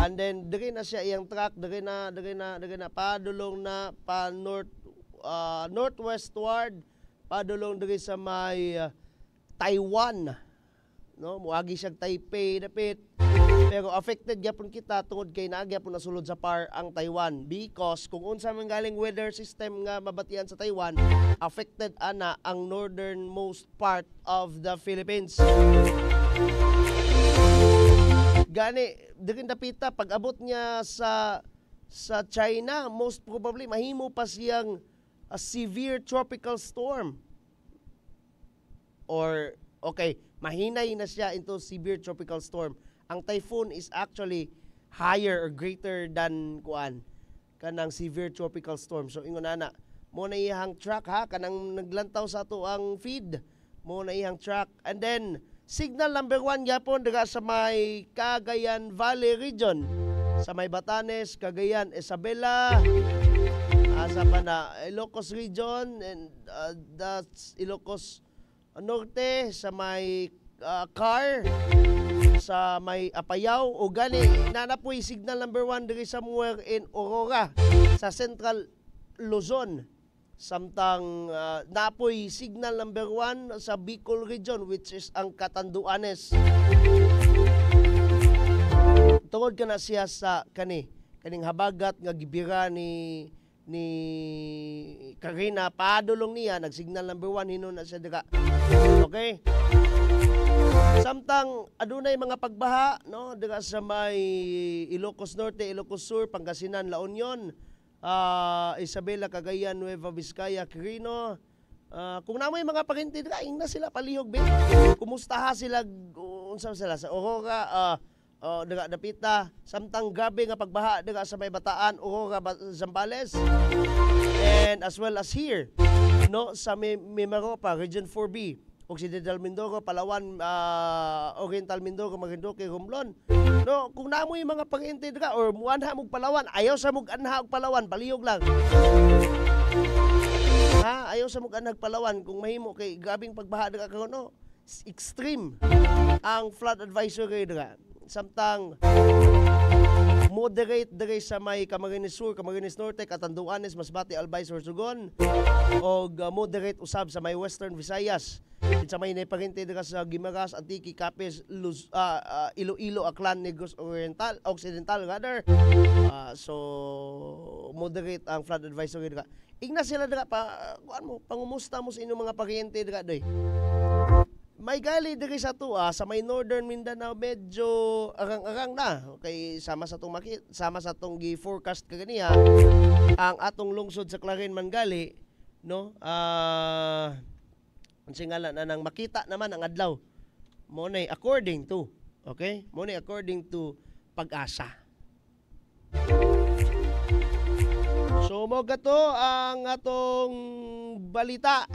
And then diri na siya iyang track, diri na padulong na pa northwestward, padulong diri sa may Taiwan. No, muagi siya Taipei dapit. Pero affected gyapon kita tungod kay naa gyapon nasulod sa par ang Taiwan because kung unsa man galing weather system nga mabatian sa Taiwan, affected ana ang northernmost part of the Philippines. Gani diri dapita pag abot niya sa China, most probably mahimo pa siyang a severe tropical storm. Or okay, mahinay na siya into severe tropical storm. Ang typhoon is actually higher or greater than kanang severe tropical storm. So ingon ana, mo na iyang track ha, kanang naglantaw sa ato ang feed, mo na iyang track. And then signal number 1 gyapon diga sa may Cagayan Valley region, sa may Batanes, Cagayan, Isabela, asa pa na Ilocos region, and that's Ilocos Norte, sa may Car, sa may Apayao, o gani nanapoy signal number 1 diri somewhere in Aurora sa Central Luzon. Samtang napoy signal number 1 sa Bicol region, which is ang Catanduanes. Tungod ka na siya sa kaning habagat nga gibira ni Carina, padulong niya nagsignal number 1 hinon na siya dira. Okay? Samtang adunay mga pagbaha no dira sa may Ilocos Norte, Ilocos Sur, Pangasinan, La Union, Isabela, Cagayan, Nueva Vizcaya, Quirino, Kung namoy mga pagintid ka, na sila palihog bin. Kumusta ha sila, unsa sila sa Aurora, daga dapita, samtang gabi nga pagbaha daga sa may Bataan, Aurora, Zambales. And as well as here, no, sa Mimaropa, Region 4B, Occidental Mindoro, Palawan, Oriental Mindoro, Marinduque, Romblon. No, kung namoy mga pagintid ka or muanha mog Palawan, ayaw sa mog anha og Palawan, palihog lang. Ha, ayaw sa mog anha Palawan kung mahimo kay grabing pagbaha daga karon no. Extreme ang flood advisory daga. Samtang moderate diri sa may Camarines Sur, Camarines Norte, Catanduanes, Masbate, Albay, Sorsogon, o moderate usab sa may Western Visayas. Sa may naipaginte diri sa Guimaras, Antique, Capiz, Iloilo, Aklan, Negros Oriental, Occidental rather. So moderate ang flood advisory diri. Igna sila diri pa kuan mo pangumusta mo sa inyong mga paryente diri doy. May gali diri sa tuwa sa may Northern Mindanao medyo arang-arang na kay sama sa tong gi-forecast kaganiya ang atong lungsod sa Clarin man gali no singala na nang makita naman ang adlaw mo nay according to Pag-asa. So mo gato ang atong balita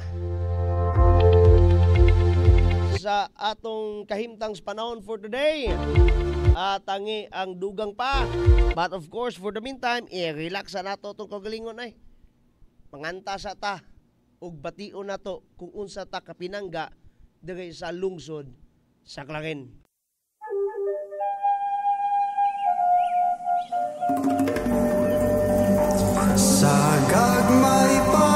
sa atong kahimtang panahon for today. Tangi ang dugang pa. But of course, for the meantime, relax na nato itong kagalingon ay. Manganta sa ta ug bation nato kung unsa ta kapinangga diri sa lungsod sa Clarin. Sa gagmay pa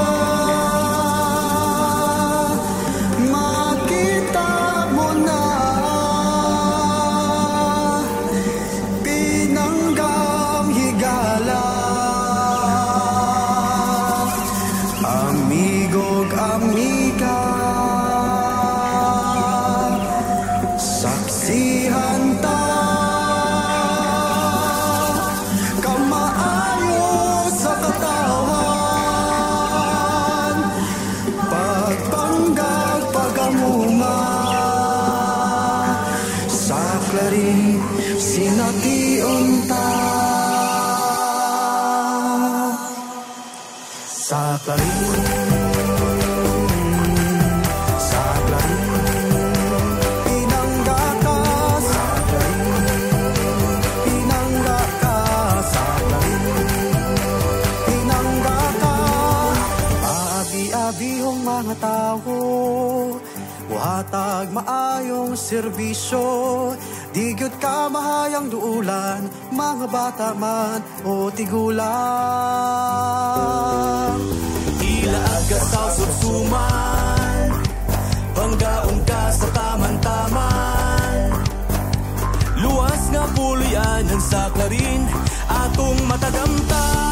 Hatag maayong serbisyo, di gyud ka mahayang duulan, mga bata man o tigulang. Ila agataw sutsuman, panggaon ka sa taman-taman. Luwas nga pulian sa Clarin, atong matagamtang.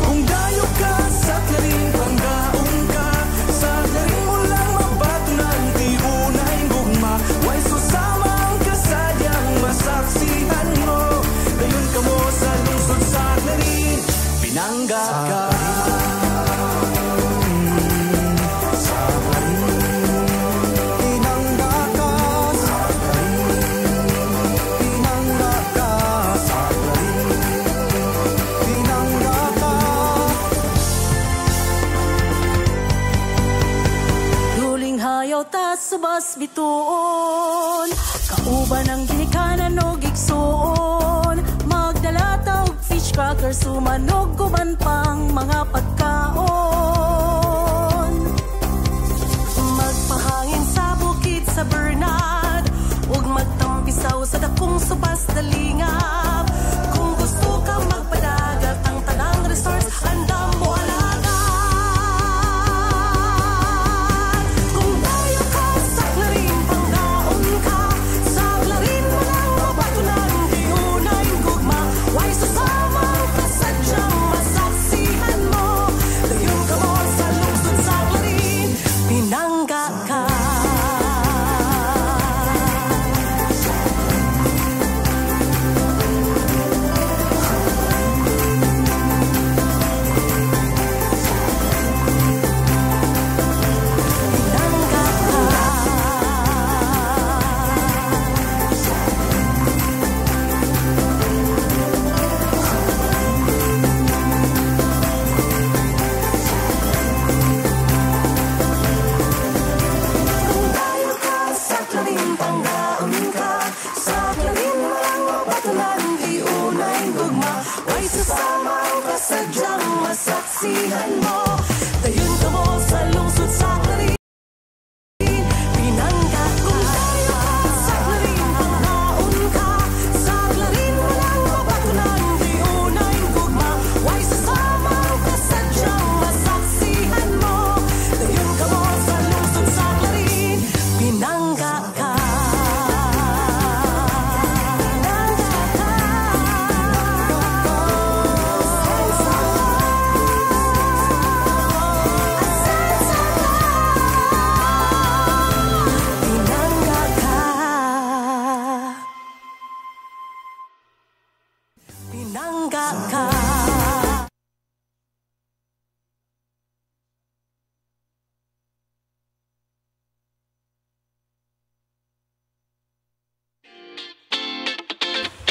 Kung dayo ka sa Clarin, panggaon ka. Pinangga ka Duling hayaw ta subas bituon, kauban ang ginikanan o gigsuon. Magdala ta og fish cracker, sumanog guban pang mga pagkaon. Magpahangin sa bukid sa Bernard, ug magtampisaw sa dakong subas dalingap. Kung gusto ka magpadagat ang tanang resorts, andam mo alaga. Kung dayo ka sa Clarin, panggaon ka. Sa Clarin mo lang mabatunan, di unay gugma. Why susamang kasadyang masaksihan mo?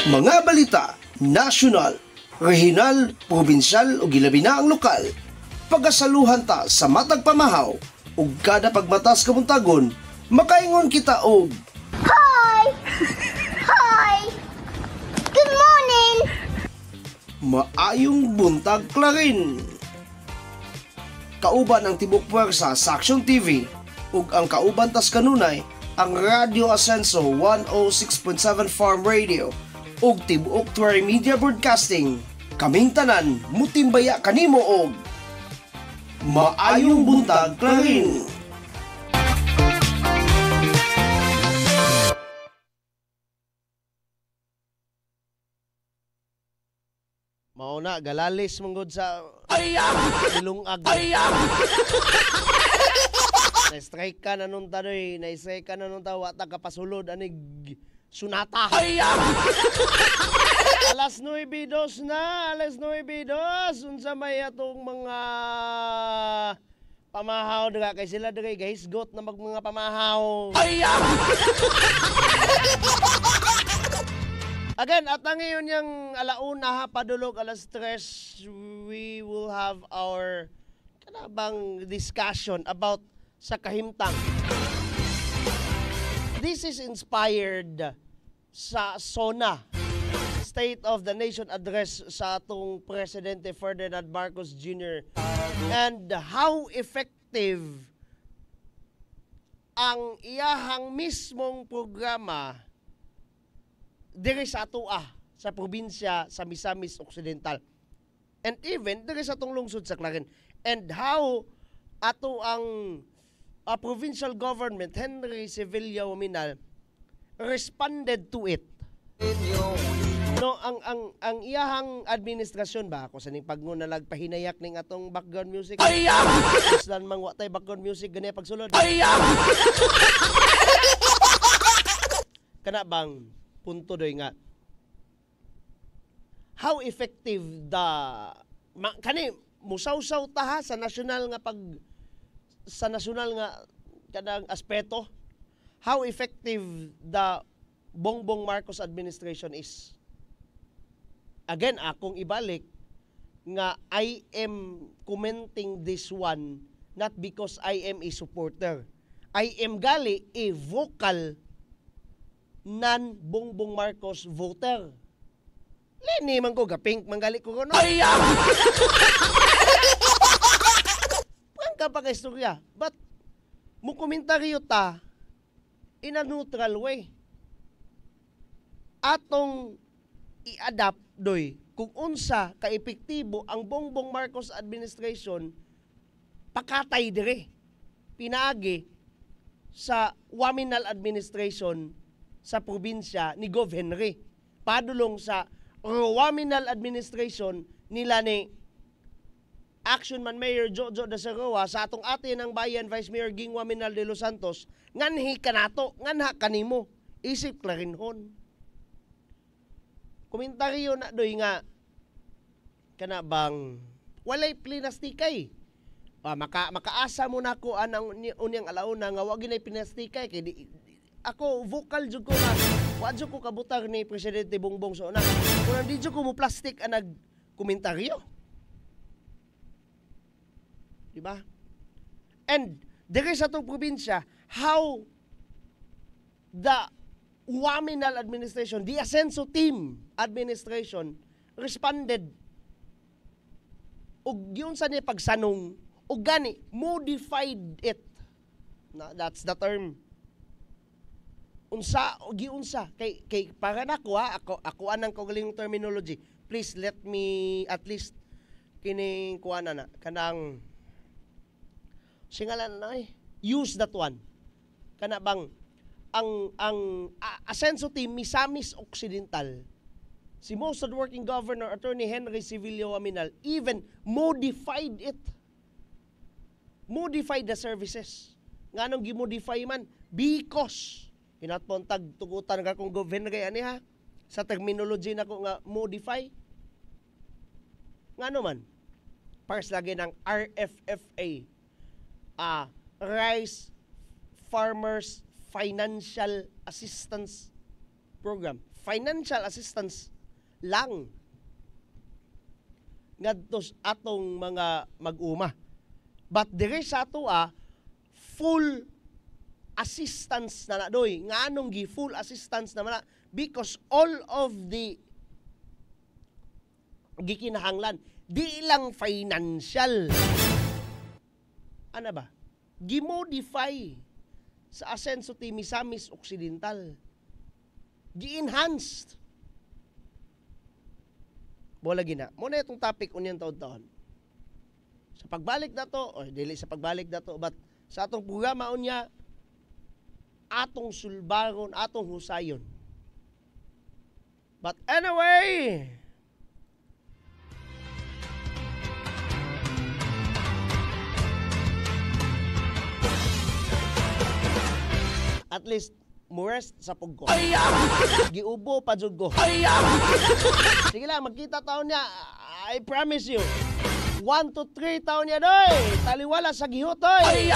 Mga balita, nasyonal, regional, probinsyal o gilabi na ang lokal. Pagasaluhan ta sa matag pamahaw ug kada pagmatas kamuntagon, makaingon kita og Hi! Hi! Good morning! maayong buntag klarin. Kauban ang tibok puwersa sa Action TV ug ang kauban tas kanunay ang Radio Ascenso 106.7 Farm Radio ug Tibuok Tuwari Media Broadcasting. Kaming tanan mutimbaya kanimo og maayong buntag klarin. Mauna, galalis manggod sa ilungag. Na-strike ka na nung tanoy, na-strike ka na nung tawa, kapasulod, anig sunata. Alas 9:02 na, alas 9:02. Unsa may atong mga pamahaw dira kay sila dira gahisgot na mga pamahaw. Again, at ang ngayon yung alauna padulog alas 3, we will have our kanabang discussion about sa kahimtang. This is inspired sa SONA, State of the Nation Address sa atong Presidente Ferdinand Marcos Jr. and how effective ang iyahang mismong programa diri sa atoa sa probinsya sa Misamis Occidental and even diri sa atong lungsod sa Clarin, and how ato ang provincial government Henry Sevilla Waminal responded to it. No, ang iyahang administrasyon ba ako sa ning pagnunalag pahinayak ning atong background music. Islan mangwa tay background music gani pagsulod. Kana bang punto doy nga how effective the kani musawsaw ta ha sa nasyonal nga kanang aspeto, how effective the Bongbong Marcos administration is. Again, akong ibalik nga I am commenting this one not because I am a supporter. I am gali a vocal non-Bongbong Marcos voter. Lini man ko gapink manggali ko kuno. Pangka pa ka istorya. But mo komentaryo ta in a neutral way. Atong i-adapt doy kung unsa ka epektibo ang Bongbong Marcos administration pakatay dire pinaagi sa Waminal administration sa probinsya ni Gov. Henry. Padulong sa Waminal administration nila ni Action Man Mayor Jojo de Seroa sa atong ate ng bayan Vice Mayor Ging Waminal de Los Santos nganhi kanato nganha kanimo isip klarinhon. Komentaryo na doy nga kana bang walay plinastikay. Makaasa mo na ko anang unyang alauna nga wa ginay pinastikay kay ako vocal jud ko nga wa jud ko kabutang ni Presidente Bongbong so na kung di jud ko mo plastic ang nagkomentaryo, di ba? And diri sa atong probinsya how the Waminal administration, the Ascenso team administration responded og yun sa ni pagsanong og gani modified it. That's the term. Unsa o giunsa kay para nako ako anang kaugalingong terminology. Please let me at least kining kuana na kanang singalan na use that one. Kana bang ang Ascenso team Misamis Occidental, si most working governor Attorney Henry Sevilla Waminal even modified it. Modified the services. Nganong gi-modify man because hinatpon tag tugutan ka kung governor kay ani ha sa terminology nako nga modify. Ngano man pars lagi ng RFFA, Rice Farmers Financial Assistance program. Financial assistance lang ngadto atong mga mag-uma. But dire sa ato full assistance na doy. Nga anong gi full assistance naman na? Because all of the gikinahanglan di lang financial. Ano ba? Gimodify sa Asenso ti Misamis Occidental. Gi-enhanced. Bola gina. Muna itong topic unyan taon-taon. Sa pagbalik na to, o dili sa pagbalik na to, but sa atong programa unya, atong sulbaron, atong husayon. But anyway, at least murest sa pugko. Giubo pa jud ko. Sige lang, magkita taon niya. I promise you. 1 to 3 taon niya doy. Taliwala sa gihutoy.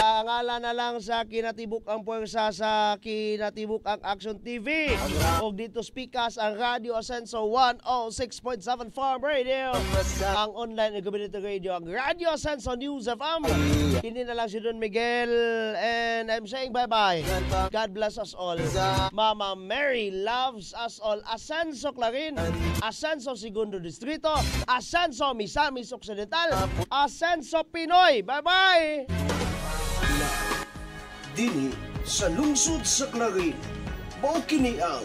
Sa ngalan na lang sa kinatibuk ang puwersa sa kinatibuk ang Action TV. O dito speakers ang Radio Asenso 106.7 Farm Radio. Ang online community radio ang Radio Asenso News FM. Hindi na lang si Don Miguel and I'm saying bye-bye. God bless us all. Mama Mary loves us all. Asenso Clarin, Asenso Segundo Distrito, Asenso Misamis Occidental, Asenso Pinoy. Bye-bye! Dini sa lungsod sa Clarin, mao kini ang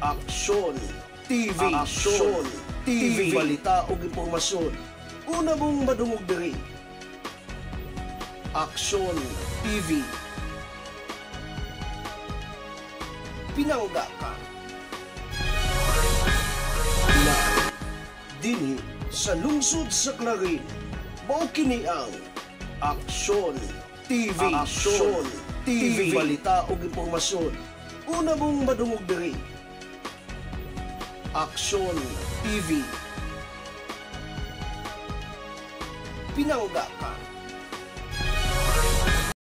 Aksyon TV. Aksyon TV. Balita ug impormasyon. Una mong madungog diri. Aksyon TV. Pinangga ka. Dini sa lungsod sa Clarin, mao kini ang Aksyon TV. Aksyon TV. Balita ug impormasyon. Una mong madungog diri. Aksyon TV. Pinangga ka.